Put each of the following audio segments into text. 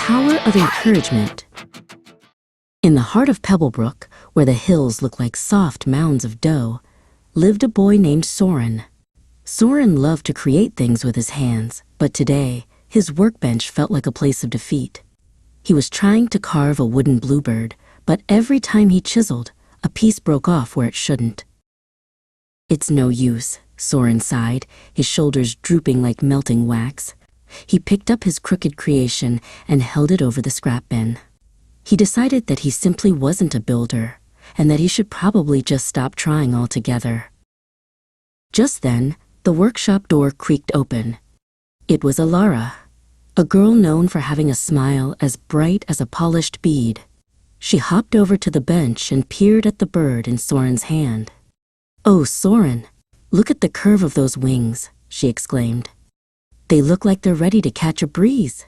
power of encouragement. In the heart of Pebblebrook, where the hills look like soft mounds of dough, lived a boy named Soren. Soren loved to create things with his hands, but today, his workbench felt like a place of defeat. He was trying to carve a wooden bluebird, but every time he chiseled, a piece broke off where it shouldn't. "It's no use," Soren sighed, his shoulders drooping like melting wax. He picked up his crooked creation and held it over the scrap bin. He decided that he simply wasn't a builder, and that he should probably just stop trying altogether. Just then, the workshop door creaked open. It was Alara, a girl known for having a smile as bright as a polished bead. She hopped over to the bench and peered at the bird in Soren's hand. "Oh, Soren, look at the curve of those wings," she exclaimed. "They look like they're ready to catch a breeze."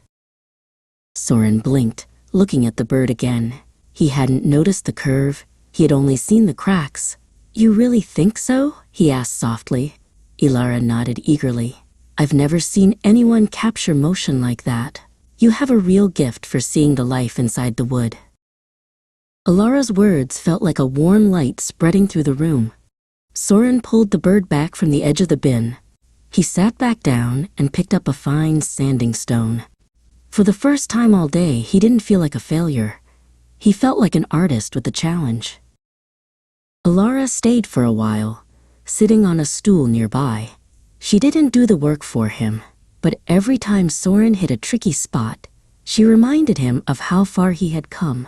Soren blinked, looking at the bird again. He hadn't noticed the curve, he had only seen the cracks. "You really think so?" he asked softly. Alara nodded eagerly. "I've never seen anyone capture motion like that. You have a real gift for seeing the life inside the wood." Alara's words felt like a warm light spreading through the room. Soren pulled the bird back from the edge of the bin. He sat back down and picked up a fine sanding stone. For the first time all day, he didn't feel like a failure. He felt like an artist with a challenge. Alara stayed for a while, sitting on a stool nearby. She didn't do the work for him, but every time Soren hit a tricky spot, she reminded him of how far he had come.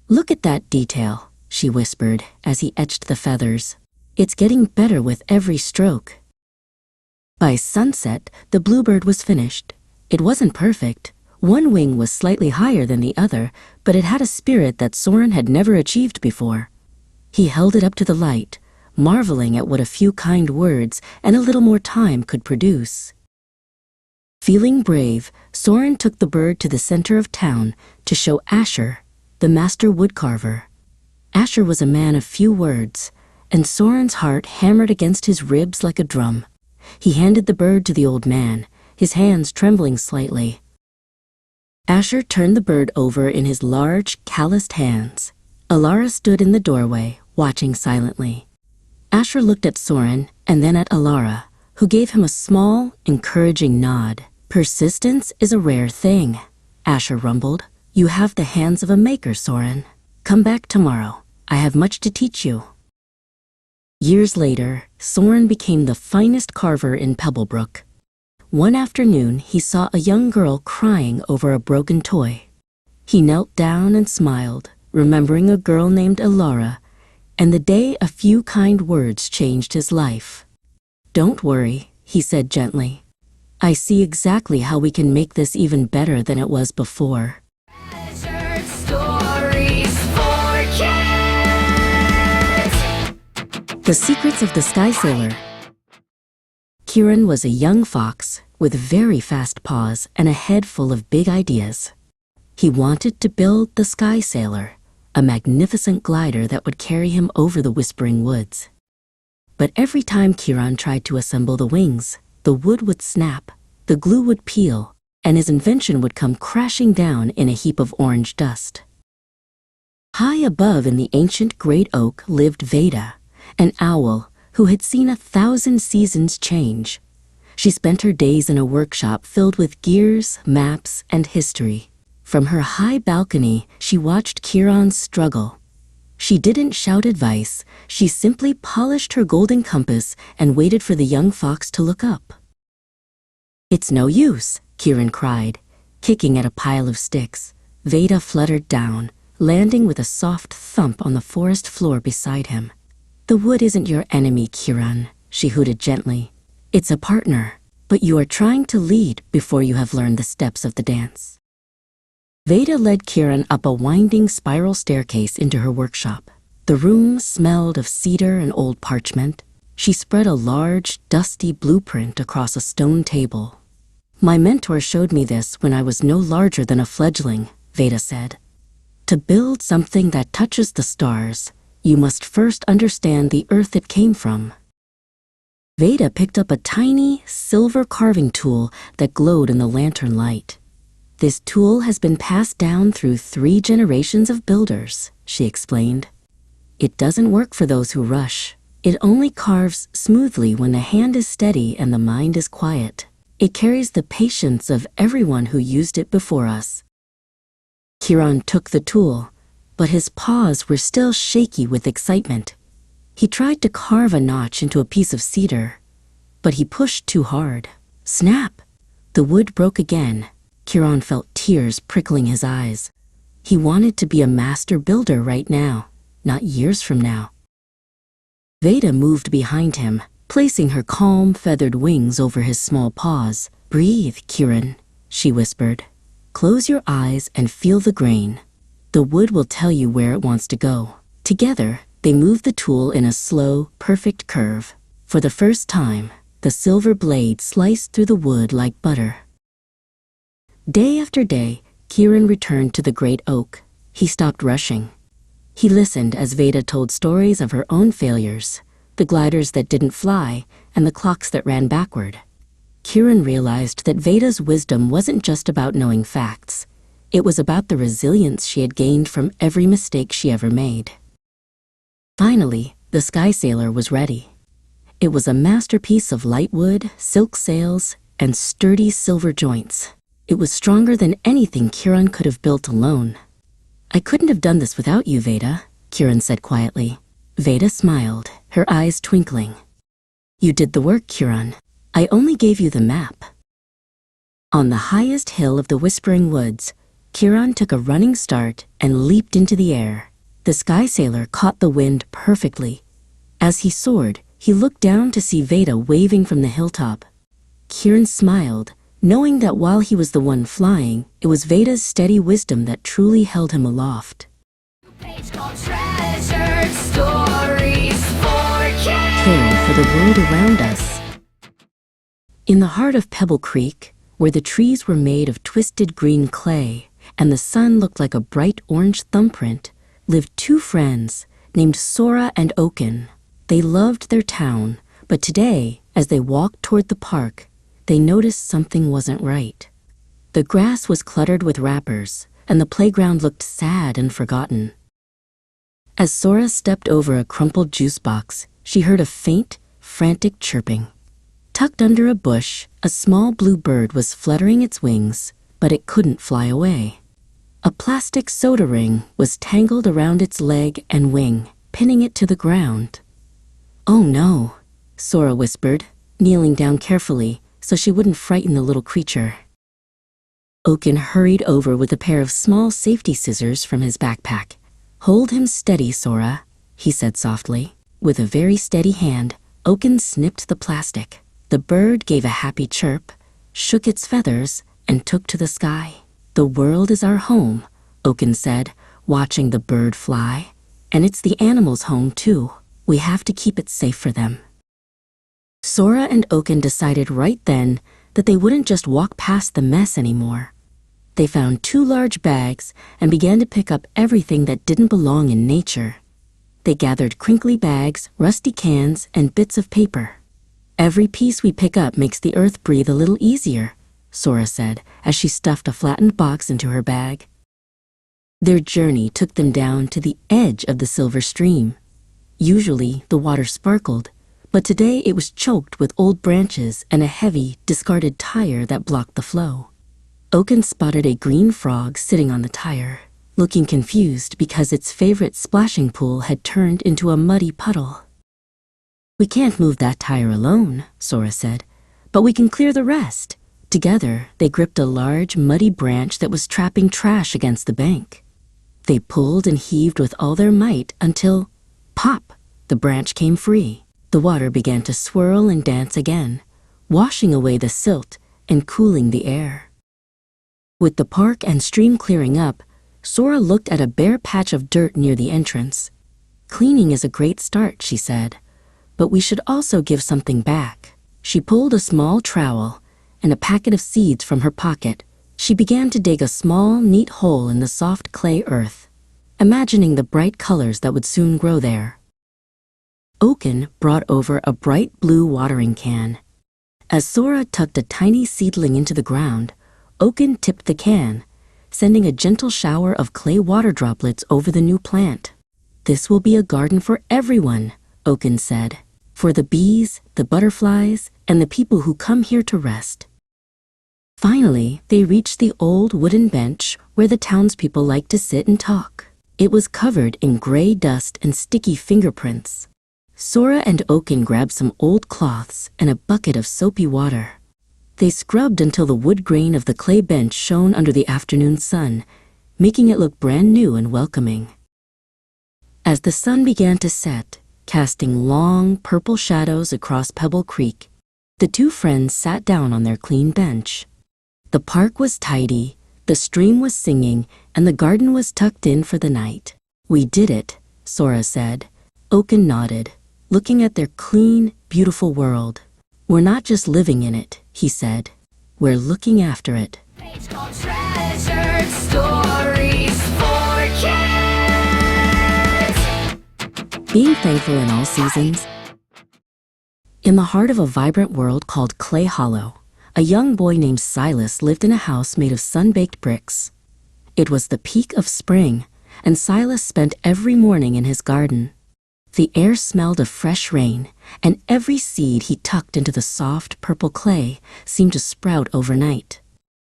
"Look at that detail," she whispered as he etched the feathers. "It's getting better with every stroke." By sunset, the bluebird was finished. It wasn't perfect. One wing was slightly higher than the other, but it had a spirit that Soren had never achieved before. He held it up to the light, marveling at what a few kind words and a little more time could produce. Feeling brave, Soren took the bird to the center of town to show Asher, the master woodcarver. Asher was a man of few words, and Soren's heart hammered against his ribs like a drum. He handed the bird to the old man, his hands trembling slightly. Asher turned the bird over in his large, calloused hands. Alara stood in the doorway, watching silently. Asher looked at Soren and then at Alara, who gave him a small, encouraging nod. "Persistence is a rare thing," Asher rumbled. "You have the hands of a maker, Soren. Come back tomorrow. I have much to teach you." Years later, Soren became the finest carver in Pebblebrook. One afternoon, he saw a young girl crying over a broken toy. He knelt down and smiled, remembering a girl named Alara, and the day a few kind words changed his life. "Don't worry," he said gently. "I see exactly how we can make this even better than it was before." Stories for kids. The Secrets of the Sky Sailor. Kieran was a young fox with very fast paws and a head full of big ideas. He wanted to build the Sky Sailor, a magnificent glider that would carry him over the whispering woods. But every time Kieran tried to assemble the wings, the wood would snap, the glue would peel, and his invention would come crashing down in a heap of orange dust. High above in the ancient great oak lived Veda, an owl who had seen 1,000 seasons change. She spent her days in a workshop filled with gears, maps, and history. From her high balcony, she watched Kieran's struggle. She didn't shout advice, she simply polished her golden compass and waited for the young fox to look up. "It's no use," Kieran cried, kicking at a pile of sticks. Veda fluttered down, landing with a soft thump on the forest floor beside him. "The wood isn't your enemy, Kieran," she hooted gently. "It's a partner, but you are trying to lead before you have learned the steps of the dance." Veda led Kieran up a winding spiral staircase into her workshop. The room smelled of cedar and old parchment. She spread a large, dusty blueprint across a stone table. "My mentor showed me this when I was no larger than a fledgling," Veda said. "To build something that touches the stars, you must first understand the earth it came from." Veda picked up a tiny, silver carving tool that glowed in the lantern light. This tool has been passed down through 3 generations of builders, she explained. It doesn't work for those who rush. It only carves smoothly when the hand is steady and the mind is quiet. It carries the patience of everyone who used it before us. Kiran took the tool, but his paws were still shaky with excitement. He tried to carve a notch into a piece of cedar, but he pushed too hard. Snap! The wood broke again. Kiran felt tears prickling his eyes. He wanted to be a master builder right now, not years from now. Veda moved behind him, placing her calm, feathered wings over his small paws. Breathe, Kiran, she whispered. Close your eyes and feel the grain. The wood will tell you where it wants to go. Together, they moved the tool in a slow, perfect curve. For the first time, the silver blade sliced through the wood like butter. Day after day, Kiran returned to the great oak. He stopped rushing. He listened as Veda told stories of her own failures, the gliders that didn't fly, and the clocks that ran backward. Kiran realized that Veda's wisdom wasn't just about knowing facts. It was about the resilience she had gained from every mistake she ever made. Finally, the Sky Sailor was ready. It was a masterpiece of light wood, silk sails, and sturdy silver joints. It was stronger than anything Kiran could have built alone. I couldn't have done this without you, Veda, Kiran said quietly. Veda smiled, her eyes twinkling. You did the work, Kiran. I only gave you the map. On the highest hill of the Whispering Woods, Kiran took a running start and leaped into the air. The Sky Sailor caught the wind perfectly. As he soared, he looked down to see Veda waving from the hilltop. Kiran smiled, knowing that while he was the one flying, it was Veda's steady wisdom that truly held him aloft. Caring for the world around us. In the heart of Pebble Creek, where the trees were made of twisted green clay and the sun looked like a bright orange thumbprint, lived 2 friends named Sora and Oaken. They loved their town, but today, as they walked toward the park, they noticed something wasn't right. The grass was cluttered with wrappers, and the playground looked sad and forgotten. As Sora stepped over a crumpled juice box, she heard a faint, frantic chirping. Tucked under a bush, a small blue bird was fluttering its wings, but it couldn't fly away. A plastic soda ring was tangled around its leg and wing, pinning it to the ground. Oh no, Sora whispered, kneeling down carefully so she wouldn't frighten the little creature. Oaken hurried over with a pair of small safety scissors from his backpack. Hold him steady, Sora, he said softly. With a very steady hand, Oaken snipped the plastic. The bird gave a happy chirp, shook its feathers, and took to the sky. The world is our home, Oaken said, watching the bird fly. And it's the animals' home, too. We have to keep it safe for them. Sora and Oaken decided right then that they wouldn't just walk past the mess anymore. They found 2 large bags and began to pick up everything that didn't belong in nature. They gathered crinkly bags, rusty cans, and bits of paper. Every piece we pick up makes the earth breathe a little easier, Sora said as she stuffed a flattened box into her bag. Their journey took them down to the edge of the silver stream. Usually, the water sparkled, but today it was choked with old branches and a heavy, discarded tire that blocked the flow. Oaken spotted a green frog sitting on the tire, looking confused because its favorite splashing pool had turned into a muddy puddle. We can't move that tire alone, Sora said, but we can clear the rest. Together, they gripped a large, muddy branch that was trapping trash against the bank. They pulled and heaved with all their might until, pop, the branch came free. The water began to swirl and dance again, washing away the silt and cooling the air. With the park and stream clearing up, Sora looked at a bare patch of dirt near the entrance. Cleaning is a great start, she said, but we should also give something back. She pulled a small trowel and a packet of seeds from her pocket. She began to dig a small, neat hole in the soft clay earth, imagining the bright colors that would soon grow there. Oaken brought over a bright blue watering can. As Sora tucked a tiny seedling into the ground, Oaken tipped the can, sending a gentle shower of clay water droplets over the new plant. "This will be a garden for everyone," Oaken said, "for the bees, the butterflies, and the people who come here to rest." Finally, they reached the old wooden bench where the townspeople liked to sit and talk. It was covered in gray dust and sticky fingerprints. Sora and Oaken grabbed some old cloths and a bucket of soapy water. They scrubbed until the wood grain of the clay bench shone under the afternoon sun, making it look brand new and welcoming. As the sun began to set, casting long, purple shadows across Pebble Creek, the two friends sat down on their clean bench. The park was tidy, the stream was singing, and the garden was tucked in for the night. "We did it," Sora said. Oaken nodded, looking at their clean, beautiful world. "We're not just living in it," he said. "We're looking after it." Page called Treasured Stories for Kids. Being thankful in all seasons. In the heart of a vibrant world called Clay Hollow, a young boy named Silas lived in a house made of sun-baked bricks. It was the peak of spring, and Silas spent every morning in his garden. The air smelled of fresh rain, and every seed he tucked into the soft purple clay seemed to sprout overnight.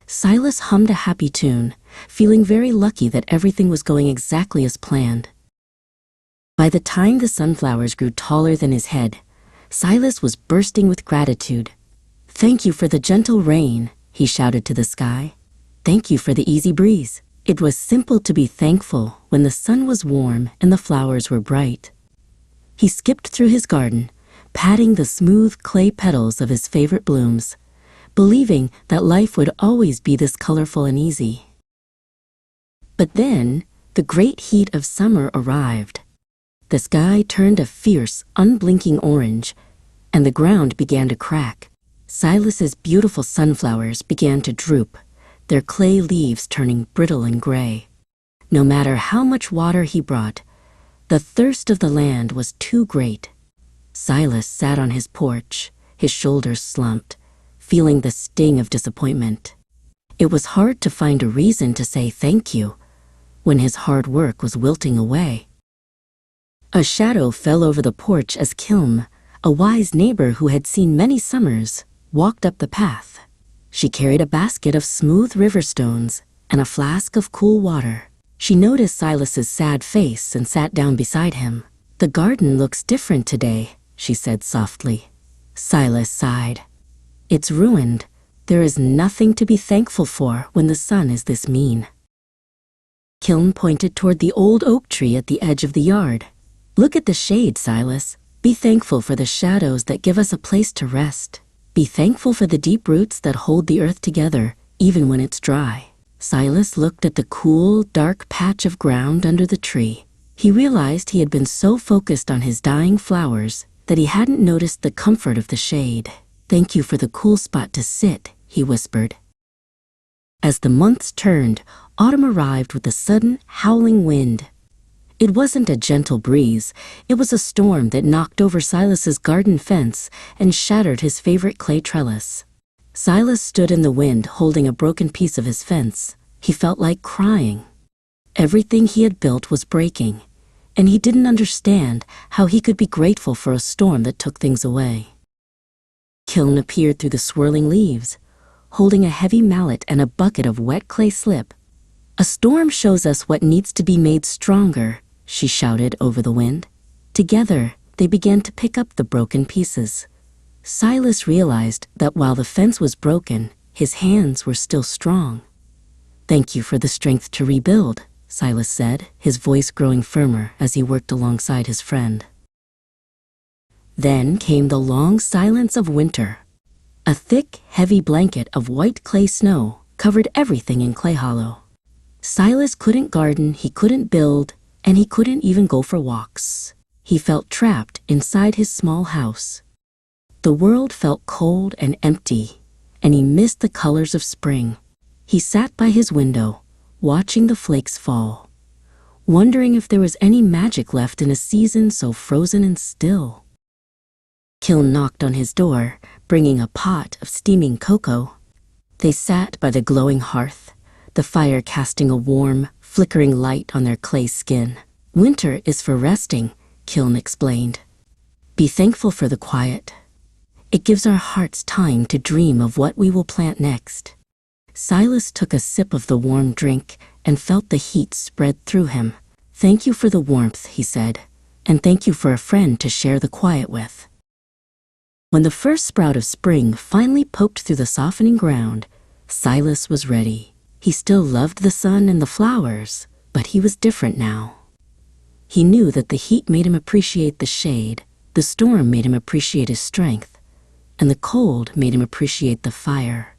Silas hummed a happy tune, feeling very lucky that everything was going exactly as planned. By the time the sunflowers grew taller than his head, Silas was bursting with gratitude. "Thank you for the gentle rain," he shouted to the sky. "Thank you for the easy breeze." It was simple to be thankful when the sun was warm and the flowers were bright. He skipped through his garden, patting the smooth clay petals of his favorite blooms, believing that life would always be this colorful and easy. But then, the great heat of summer arrived. The sky turned a fierce, unblinking orange, and the ground began to crack. Silas's beautiful sunflowers began to droop, their clay leaves turning brittle and gray. No matter how much water he brought, the thirst of the land was too great. Silas sat on his porch, his shoulders slumped, feeling the sting of disappointment. It was hard to find a reason to say thank you when his hard work was wilting away. A shadow fell over the porch as Kilm, a wise neighbor who had seen many summers, walked up the path. She carried a basket of smooth river stones and a flask of cool water. She noticed Silas's sad face and sat down beside him. "The garden looks different today," she said softly. Silas sighed. "It's ruined. There is nothing to be thankful for when the sun is this mean." Kiln pointed toward the old oak tree at the edge of the yard. "Look at the shade, Silas. Be thankful for the shadows that give us a place to rest. Be thankful for the deep roots that hold the earth together, even when it's dry." Silas looked at the cool, dark patch of ground under the tree. He realized he had been so focused on his dying flowers that he hadn't noticed the comfort of the shade. "Thank you for the cool spot to sit," he whispered. As the months turned, autumn arrived with a sudden, howling wind. It wasn't a gentle breeze, it was a storm that knocked over Silas's garden fence and shattered his favorite clay trellis. Silas stood in the wind holding a broken piece of his fence. He felt like crying. Everything he had built was breaking, and he didn't understand how he could be grateful for a storm that took things away. Kiln appeared through the swirling leaves, holding a heavy mallet and a bucket of wet clay slip. "A storm shows us what needs to be made stronger," she shouted over the wind. Together, they began to pick up the broken pieces. Silas realized that while the fence was broken, his hands were still strong. "Thank you for the strength to rebuild," Silas said, his voice growing firmer as he worked alongside his friend. Then came the long silence of winter. A thick, heavy blanket of white clay snow covered everything in Clay Hollow. Silas couldn't garden, he couldn't build, and he couldn't even go for walks. He felt trapped inside his small house. The world felt cold and empty, and he missed the colors of spring. He sat by his window, watching the flakes fall, wondering if there was any magic left in a season so frozen and still. Kiln knocked on his door, bringing a pot of steaming cocoa. They sat by the glowing hearth, the fire casting a warm, flickering light on their clay skin. Winter is for resting, Kiln explained. Be thankful for the quiet. It gives our hearts time to dream of what we will plant next. Silas took a sip of the warm drink and felt the heat spread through him. Thank you for the warmth, he said, and thank you for a friend to share the quiet with. When the first sprout of spring finally poked through the softening ground, Silas was ready. He still loved the sun and the flowers, but he was different now. He knew that the heat made him appreciate the shade, the storm made him appreciate his strength, and the cold made him appreciate the fire.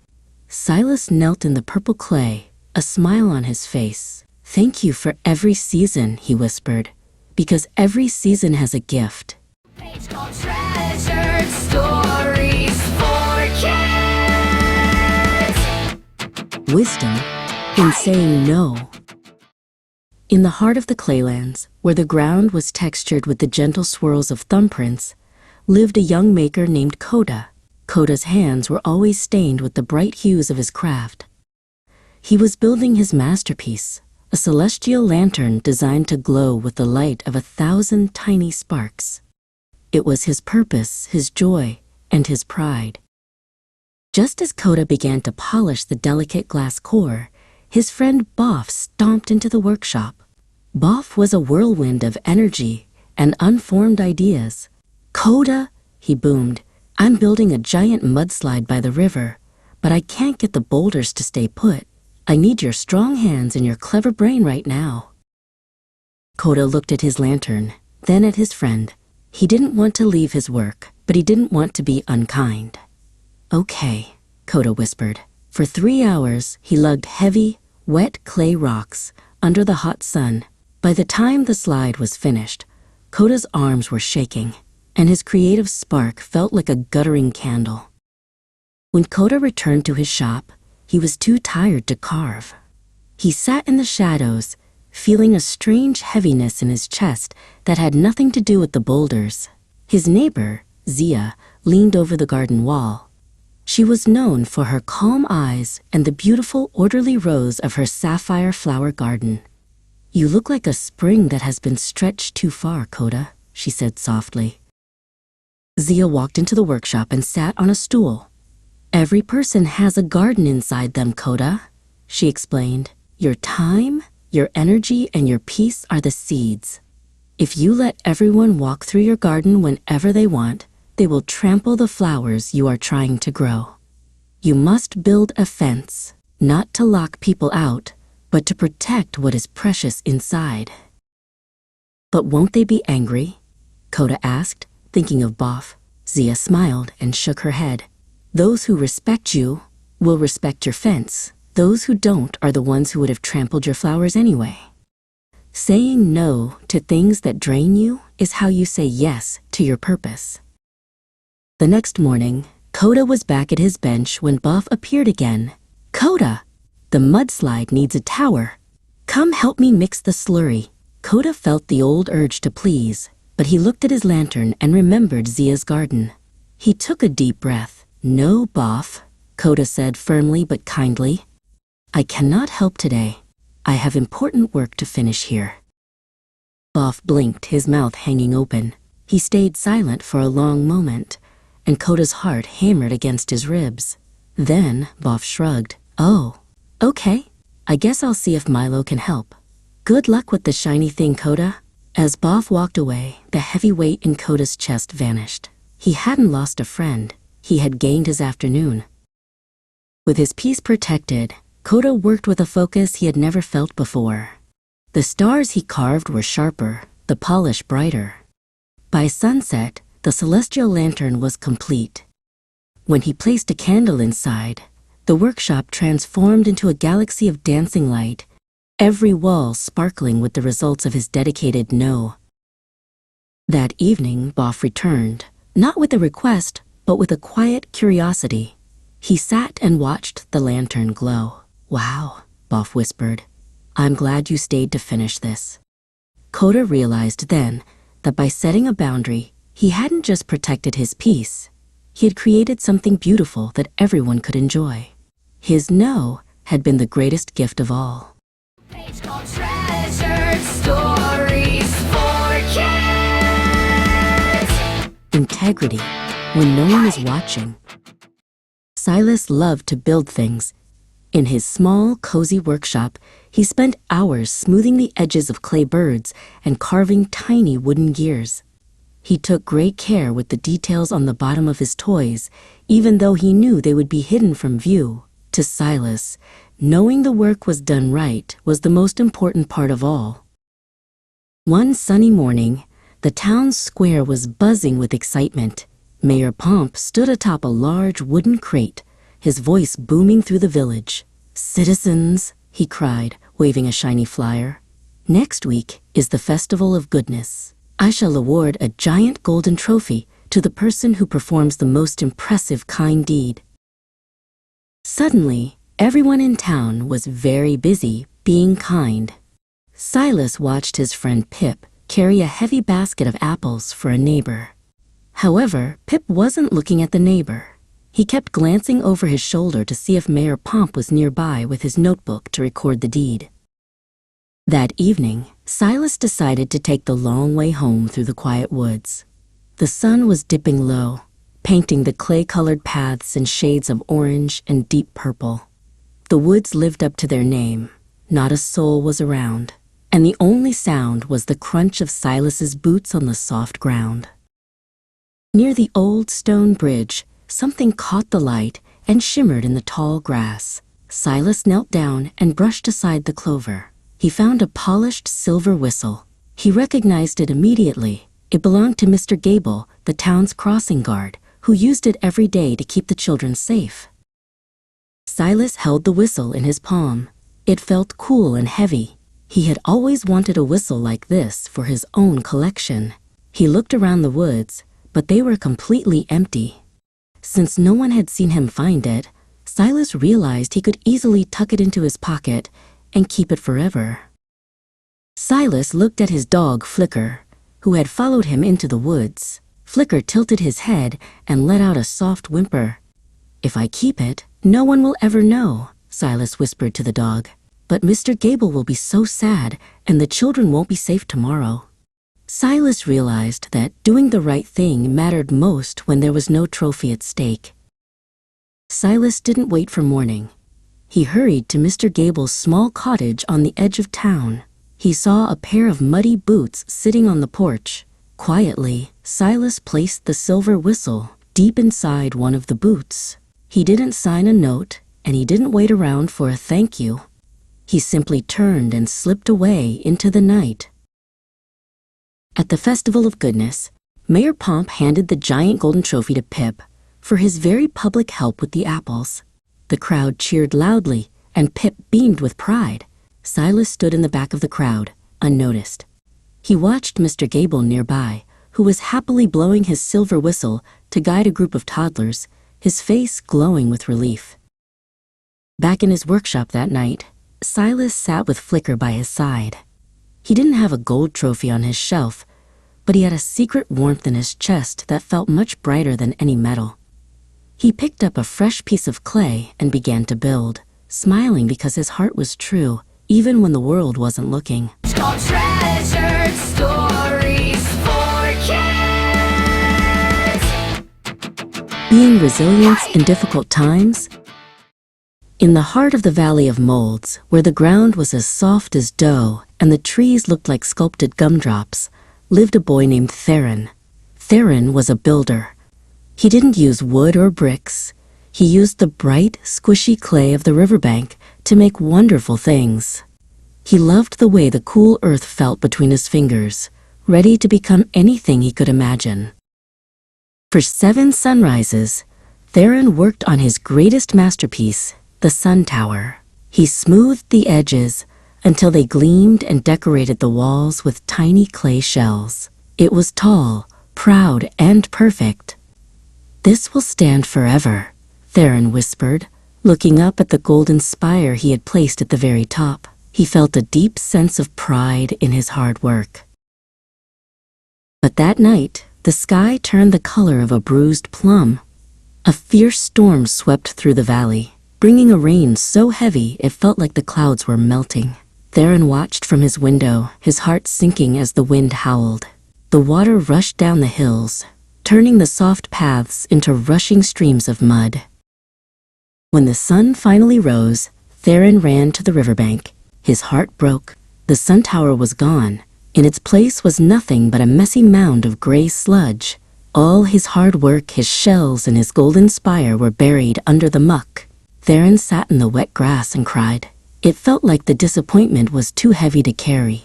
Silas knelt in the purple clay, a smile on his face. Thank you for every season, he whispered, because every season has a gift. Page called Treasured Stories for Kids. Wisdom in saying no. In the heart of the claylands, where the ground was textured with the gentle swirls of thumbprints, lived a young maker named Coda. Coda's hands were always stained with the bright hues of his craft. He was building his masterpiece, a celestial lantern designed to glow with the light of 1,000 tiny sparks. It was his purpose, his joy, and his pride. Just as Coda began to polish the delicate glass core, his friend Boff stomped into the workshop. Boff was a whirlwind of energy and unformed ideas. Coda, he boomed, I'm building a giant mudslide by the river, but I can't get the boulders to stay put. I need your strong hands and your clever brain right now. Coda looked at his lantern, then at his friend. He didn't want to leave his work, but he didn't want to be unkind. Okay, Coda whispered. For 3 hours, he lugged heavy, wet clay rocks under the hot sun. By the time the slide was finished, Coda's arms were shaking, and his creative spark felt like a guttering candle. When Coda returned to his shop, he was too tired to carve. He sat in the shadows, feeling a strange heaviness in his chest that had nothing to do with the boulders. His neighbor, Zia, leaned over the garden wall. She was known for her calm eyes and the beautiful, orderly rows of her sapphire flower garden. You look like a spring that has been stretched too far, Coda, she said softly. Zia walked into the workshop and sat on a stool. Every person has a garden inside them, Coda, she explained. Your time, your energy, and your peace are the seeds. If you let everyone walk through your garden whenever they want, they will trample the flowers you are trying to grow. You must build a fence, not to lock people out, but to protect what is precious inside. But won't they be angry? Coda asked, thinking of Boff. Zia smiled and shook her head. Those who respect you will respect your fence. Those who don't are the ones who would have trampled your flowers anyway. Saying no to things that drain you is how you say yes to your purpose. The next morning, Coda was back at his bench when Boff appeared again. Coda, the mudslide needs a tower. Come help me mix the slurry. Coda felt the old urge to please, but he looked at his lantern and remembered Zia's garden. He took a deep breath. No, Boff, Coda said firmly but kindly. I cannot help today. I have important work to finish here. Boff blinked, his mouth hanging open. He stayed silent for a long moment, and Coda's heart hammered against his ribs. Then Boff shrugged. Oh, okay. I guess I'll see if Milo can help. Good luck with the shiny thing, Coda. As Boff walked away, the heavy weight in Coda's chest vanished. He hadn't lost a friend. He had gained his afternoon. With his peace protected, Coda worked with a focus he had never felt before. The stars he carved were sharper, the polish brighter. By sunset, the celestial lantern was complete. When he placed a candle inside, the workshop transformed into a galaxy of dancing light, every wall sparkling with the results of his dedicated no. That evening, Boff returned, not with a request, but with a quiet curiosity. He sat and watched the lantern glow. Wow, Boff whispered. I'm glad you stayed to finish this. Coda realized then that by setting a boundary, he hadn't just protected his peace. He had created something beautiful that everyone could enjoy. His no had been the greatest gift of all. Page called Treasured Stories for Kids. Integrity, when no one is watching. Silas loved to build things. In his small, cozy workshop, he spent hours smoothing the edges of clay birds and carving tiny wooden gears. He took great care with the details on the bottom of his toys, even though he knew they would be hidden from view. To Silas, knowing the work was done right was the most important part of all. One sunny morning, the town square was buzzing with excitement. Mayor Pomp stood atop a large wooden crate, his voice booming through the village. "Citizens," he cried, waving a shiny flyer, "next week is the Festival of Goodness. I shall award a giant golden trophy to the person who performs the most impressive kind deed." Suddenly, everyone in town was very busy being kind. Silas watched his friend Pip carry a heavy basket of apples for a neighbor. However, Pip wasn't looking at the neighbor. He kept glancing over his shoulder to see if Mayor Pomp was nearby with his notebook to record the deed. That evening, Silas decided to take the long way home through the quiet woods. The sun was dipping low, painting the clay-colored paths in shades of orange and deep purple. The woods lived up to their name. Not a soul was around, and the only sound was the crunch of Silas's boots on the soft ground. Near the old stone bridge, something caught the light and shimmered in the tall grass. Silas knelt down and brushed aside the clover. He found a polished silver whistle. He recognized it immediately. It belonged to Mr. Gable, the town's crossing guard, who used it every day to keep the children safe. Silas held the whistle in his palm. It felt cool and heavy. He had always wanted a whistle like this for his own collection. He looked around the woods, but they were completely empty. Since no one had seen him find it, Silas realized he could easily tuck it into his pocket and keep it forever. Silas looked at his dog Flicker, who had followed him into the woods. Flicker tilted his head and let out a soft whimper. "If I keep it, no one will ever know," Silas whispered to the dog. "But Mr. Gable will be so sad, and the children won't be safe tomorrow." Silas realized that doing the right thing mattered most when there was no trophy at stake. Silas didn't wait for morning. He hurried to Mr. Gable's small cottage on the edge of town. He saw a pair of muddy boots sitting on the porch. Quietly, Silas placed the silver whistle deep inside one of the boots. He didn't sign a note, and he didn't wait around for a thank you. He simply turned and slipped away into the night. At the Festival of Goodness, Mayor Pomp handed the giant golden trophy to Pip for his very public help with the apples. The crowd cheered loudly, and Pip beamed with pride. Silas stood in the back of the crowd, unnoticed. He watched Mr. Gable nearby, who was happily blowing his silver whistle to guide a group of toddlers, his face glowing with relief. Back in his workshop that night, Silas sat with Flicker by his side. He didn't have a gold trophy on his shelf, but he had a secret warmth in his chest that felt much brighter than any metal. He picked up a fresh piece of clay and began to build, smiling because his heart was true, even when the world wasn't looking. It's called Treasured Stories for Kids. Being resilient in difficult times. In the heart of the Valley of Molds, where the ground was as soft as dough and the trees looked like sculpted gumdrops, lived a boy named Theron. Theron was a builder. He didn't use wood or bricks. He used the bright, squishy clay of the riverbank to make wonderful things. He loved the way the cool earth felt between his fingers, ready to become anything he could imagine. For 7 sunrises, Theron worked on his greatest masterpiece, the sun tower. He smoothed the edges until they gleamed and decorated the walls with tiny clay shells. It was tall, proud, and perfect. "This will stand forever," Theron whispered, looking up at the golden spire he had placed at the very top. He felt a deep sense of pride in his hard work. But that night, the sky turned the color of a bruised plum. A fierce storm swept through the valley. bringing a rain so heavy it felt like the clouds were melting. Theron watched from his window, his heart sinking as the wind howled. The water rushed down the hills, turning the soft paths into rushing streams of mud. When the sun finally rose, Theron ran to the riverbank. His heart broke. The sun tower was gone. In its place was nothing but a messy mound of gray sludge. All his hard work, his shells, and his golden spire were buried under the muck. Theron sat in the wet grass and cried. It felt like the disappointment was too heavy to carry.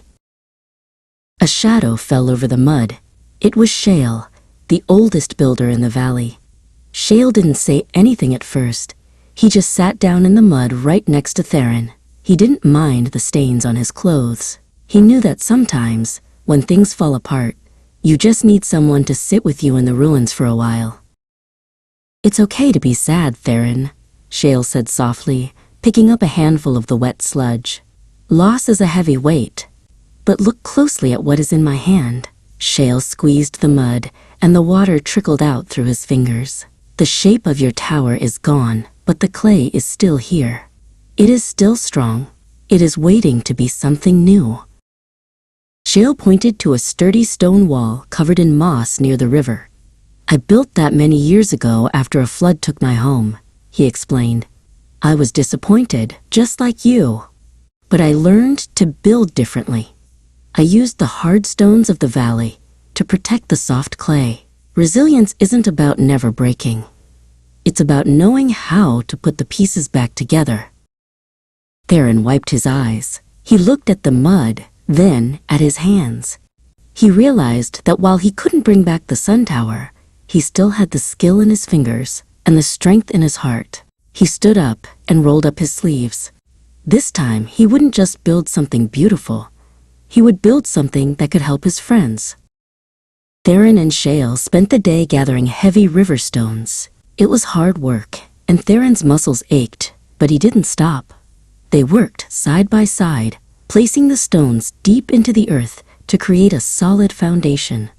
A shadow fell over the mud. It was Shale, the oldest builder in the valley. Shale didn't say anything at first. He just sat down in the mud right next to Theron. He didn't mind the stains on his clothes. He knew that sometimes, when things fall apart, you just need someone to sit with you in the ruins for a while. "It's okay to be sad, Theron," Shale said softly, picking up a handful of the wet sludge. "Loss is a heavy weight, but look closely at what is in my hand." Shale squeezed the mud, and the water trickled out through his fingers. "The shape of your tower is gone, but the clay is still here. It is still strong. It is waiting to be something new." Shale pointed to a sturdy stone wall covered in moss near the river. "I built that many years ago after a flood took my home," he explained. "I was disappointed, just like you. But I learned to build differently. I used the hard stones of the valley to protect the soft clay. Resilience isn't about never breaking. It's about knowing how to put the pieces back together." Theron wiped his eyes. He looked at the mud, then at his hands. He realized that while he couldn't bring back the sun tower, he still had the skill in his fingers and the strength in his heart. He stood up and rolled up his sleeves. This time, he wouldn't just build something beautiful. He would build something that could help his friends. Theron and Shale spent the day gathering heavy river stones. It was hard work, and Theron's muscles ached, but he didn't stop. They worked side by side, placing the stones deep into the earth to create a solid foundation.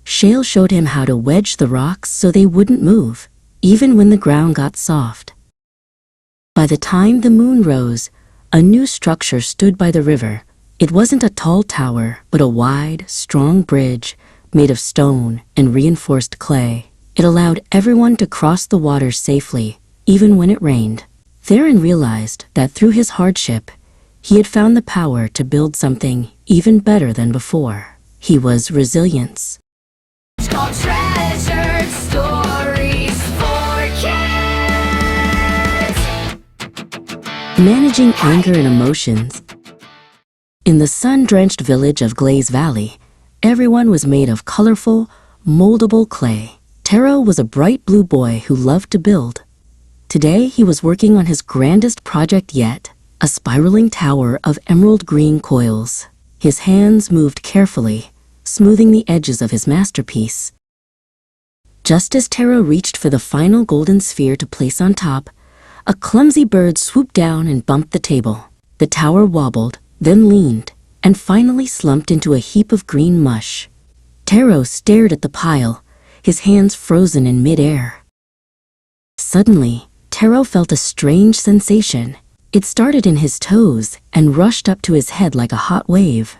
Shale showed him how to wedge the rocks so they wouldn't move, even when the ground got soft. By the time the moon rose, a new structure stood by the river. It wasn't a tall tower, but a wide, strong bridge made of stone and reinforced clay. It allowed everyone to cross the water safely, even when it rained. Theron realized that through his hardship, he had found the power to build something even better than before. He was resilience. It's called Treasured Stories for Kids. Managing anger and emotions. In the sun-drenched village of Glaze Valley, everyone was made of colorful, moldable clay. Taro was a bright blue boy who loved to build. Today, he was working on his grandest project yet, a spiraling tower of emerald green coils. His hands moved carefully, smoothing the edges of his masterpiece. Just as Taro reached for the final golden sphere to place on top, a clumsy bird swooped down and bumped the table. The tower wobbled, then leaned, and finally slumped into a heap of green mush. Taro stared at the pile, his hands frozen in midair. Suddenly, Taro felt a strange sensation. It started in his toes and rushed up to his head like a hot wave.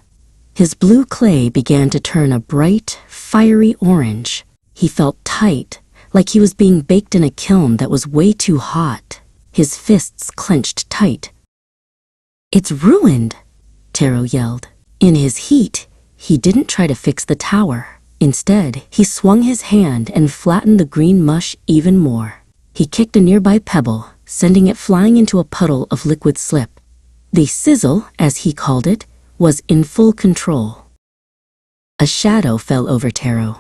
His blue clay began to turn a bright, fiery orange. He felt tight, like he was being baked in a kiln that was way too hot. His fists clenched tight. "It's ruined!" Taro yelled. In his heat, he didn't try to fix the tower. Instead, he swung his hand and flattened the green mush even more. He kicked a nearby pebble, sending it flying into a puddle of liquid slip. The sizzle, as he called it, was in full control. A shadow fell over Taro.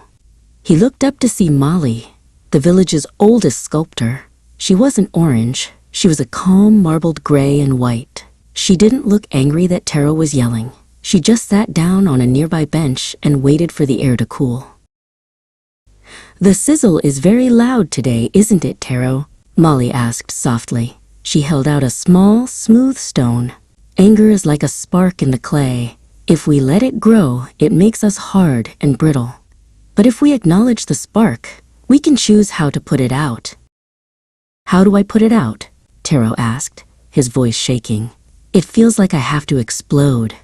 He looked up to see Molly, the village's oldest sculptor. She wasn't orange. She was a calm, marbled gray and white. She didn't look angry that Taro was yelling. She just sat down on a nearby bench and waited for the air to cool. "The sizzle is very loud today, isn't it, Taro?" Molly asked softly. She held out a small, smooth stone. "Anger is like a spark in the clay. If we let it grow, it makes us hard and brittle. But if we acknowledge the spark, we can choose how to put it out." "How do I put it out?" Taro asked, his voice shaking. It feels like I have to explode.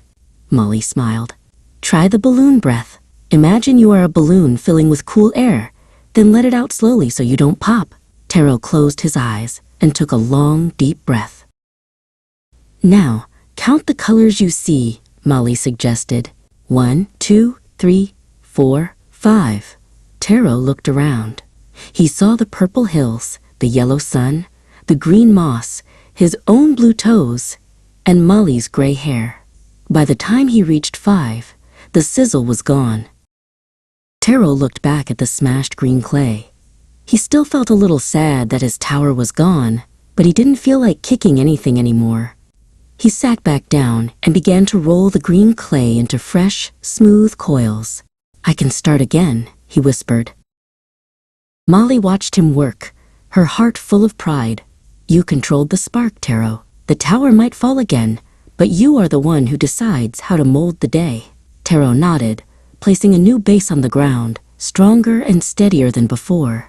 Molly smiled. Try the balloon breath. Imagine you are a balloon filling with cool air, then let it out slowly so you don't pop. Taro closed his eyes and took a long, deep breath. Now, count the colors you see, Molly suggested. 1, 2, 3, 4, 5. Taro looked around. He saw the purple hills, the yellow sun, the green moss, his own blue toes, and Molly's gray hair. By the time he reached 5, the sizzle was gone. Taro looked back at the smashed green clay. He still felt a little sad that his tower was gone, but he didn't feel like kicking anything anymore. He sat back down and began to roll the green clay into fresh, smooth coils. I can start again, he whispered. Molly watched him work, her heart full of pride. You controlled the spark, Taro. The tower might fall again, but you are the one who decides how to mold the day. Taro nodded, placing a new base on the ground, stronger and steadier than before.